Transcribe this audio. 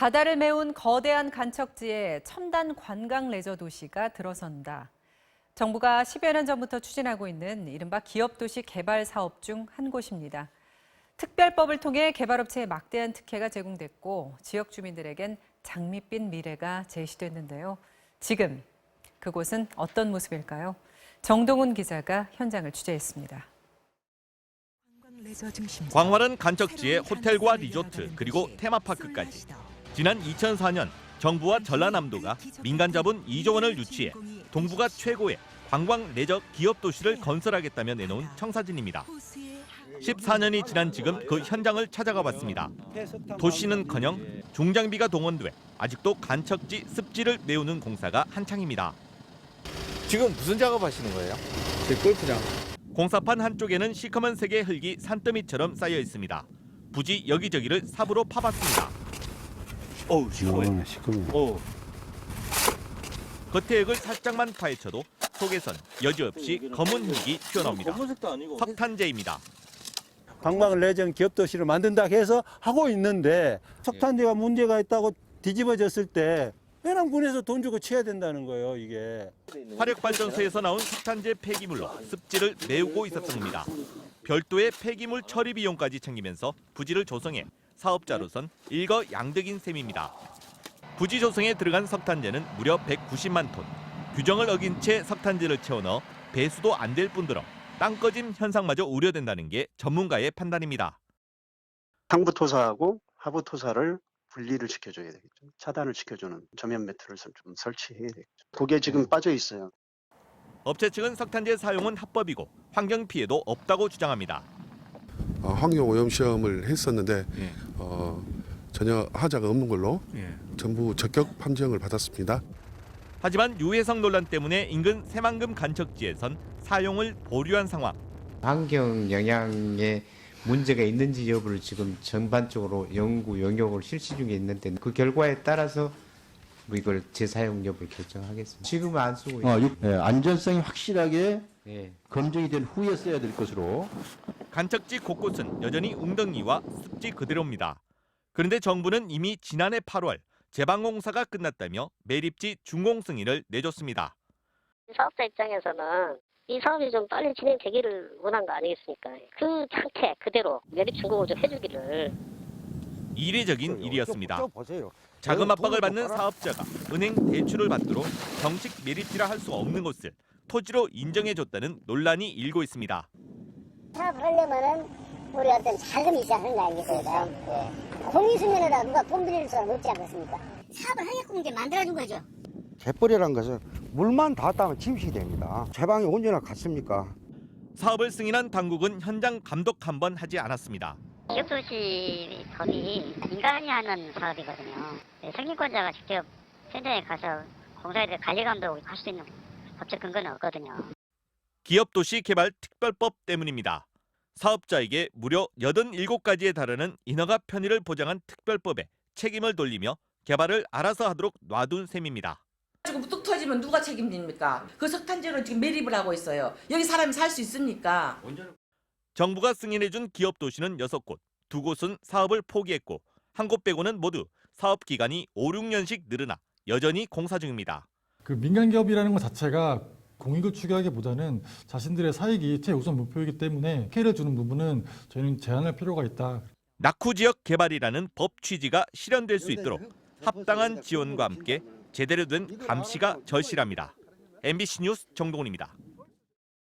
바다를 메운 거대한 간척지에 첨단 관광 레저 도시가 들어선다. 정부가 10여 년 전부터 추진하고 있는 이른바 기업도시 개발 사업 중 한 곳입니다. 특별법을 통해 개발업체에 막대한 특혜가 제공됐고 지역 주민들에겐 장밋빛 미래가 제시됐는데요. 지금 그곳은 어떤 모습일까요? 정동훈 기자가 현장을 취재했습니다. 광활한 간척지에 호텔과 리조트 그리고 테마파크까지. 지난 2004년 정부와 전라남도가 민간 자본 2조 원을 유치해 동북아 최고의 관광 레저 기업 도시를 건설하겠다며 내놓은 청사진입니다. 14년이 지난 지금 그 현장을 찾아가 봤습니다. 도시는커녕 중장비가 동원돼 아직도 간척지 습지를 메우는 공사가 한창입니다. 지금 무슨 작업하시는 거예요? 제 골프장. 공사판 한쪽에는 시커먼 색의 흙이 산더미처럼 쌓여 있습니다. 부지 여기저기를 삽으로 파봤습니다. 어우, 시커매요. 겉의 흙을 살짝만 파헤쳐도 속에선 여지없이 검은 흙이 튀어나옵니다. 석탄재입니다. 관광 레저 기업 도시를 만든다 해서 하고 있는데 석탄재가 문제가 있다고 뒤집어졌을 때 해남군에서 돈 주고 쳐야 된다는 거예요, 이게. 화력발전소에서 나온 석탄재 폐기물로 습지를 메우고 있었던 겁니다. 별도의 폐기물 처리 비용까지 챙기면서 부지를 조성해 사업자로선 일거양득인 셈입니다. 부지 조성에 들어간 석탄재는 무려 190만 톤. 규정을 어긴 채 석탄재를 채워 넣어 배수도 안 될 뿐더러 땅꺼짐 현상마저 우려된다는 게 전문가의 판단입니다. 상부 토사하고 하부 토사를 분리를 시켜줘야 되겠죠. 차단을 시켜주는 저면 매트를 좀 설치해야 되겠죠. 그게 지금 빠져 있어요. 업체 측은 석탄재 사용은 합법이고 환경 피해도 없다고 주장합니다. 환경오염 시험을 했었는데 전혀 하자가 없는 걸로 전부 적격 판정을 받았습니다. 하지만 유해성 논란 때문에 인근 새만금 간척지에선 사용을 보류한 상황. 환경 영향에 문제가 있는지 여부를 지금 전반적으로 연구 영역을 실시 중에 있는데 그 결과에 따라서 이걸 재사용 여부를 결정하겠습니다. 지금은 안 쓰고 있습니다. 안전성이 확실하게 검증이 된 후에 써야 될 것으로. 간척지 곳곳은 여전히 웅덩이와 습지 그대로입니다. 그런데 정부는 이미 지난해 8월 재방공사가 끝났다며 매립지 준공 승인을 내줬습니다. 사업자 입장에서는 이 사업이 좀 빨리 진행되기를 원한 거 아니겠습니까? 그 상태 그대로 매립 준공을 좀 해주기를. 이례적인 일이었습니다. 자금 압박을 받는 사업자가 은행 대출을 받도록 정식 매립지라 할 수 없는 곳을 토지로 인정해줬다는 논란이 일고 있습니다. 사업을 하려면은 우리 어떤 자금이 있어야 하는 거 아니겠습니까? 공유수면에다 누가 돈 빌릴 수는 없지 않겠습니까? 사업을 하게끔 이제 만들어준 거죠. 갯벌이라는 것은 물만 닿았다면 침식이 됩니다. 제방이 언제나 같습니까? 사업을 승인한 당국은 현장 감독 한 번 하지 않았습니다. 기업도시 법이 민간이 하는 사업이거든요. 승인권자가 직접 현장에 가서 공사에 대해 관리감독을 할 수 있는 법적 근거는 없거든요. 기업도시 개발 특별법 때문입니다. 사업자에게 무려 87가지에 달하는 인허가 편의를 보장한 특별법에 책임을 돌리며 개발을 알아서 하도록 놔둔 셈입니다. 지금 뚝 터지면 누가 책임집니까? 그 석탄재로 지금 매립을 하고 있어요. 여기 사람이 살 수 있습니까? 정부가 승인해준 기업도시는 6곳, 2곳은 사업을 포기했고 한 곳 빼고는 모두 사업 기간이 5, 6년씩 늘어나 여전히 공사 중입니다. 그 민간 기업이라는 것 자체가 공익을 추구하기보다는 자신들의 사익이 최우선 목표이기 때문에 피해를 주는 부분은 저희는 제한할 필요가 있다. 낙후 지역 개발이라는 법 취지가 실현될 수 있도록 합당한 지원과 함께 제대로 된 감시가 절실합니다. MBC 뉴스 정동훈입니다.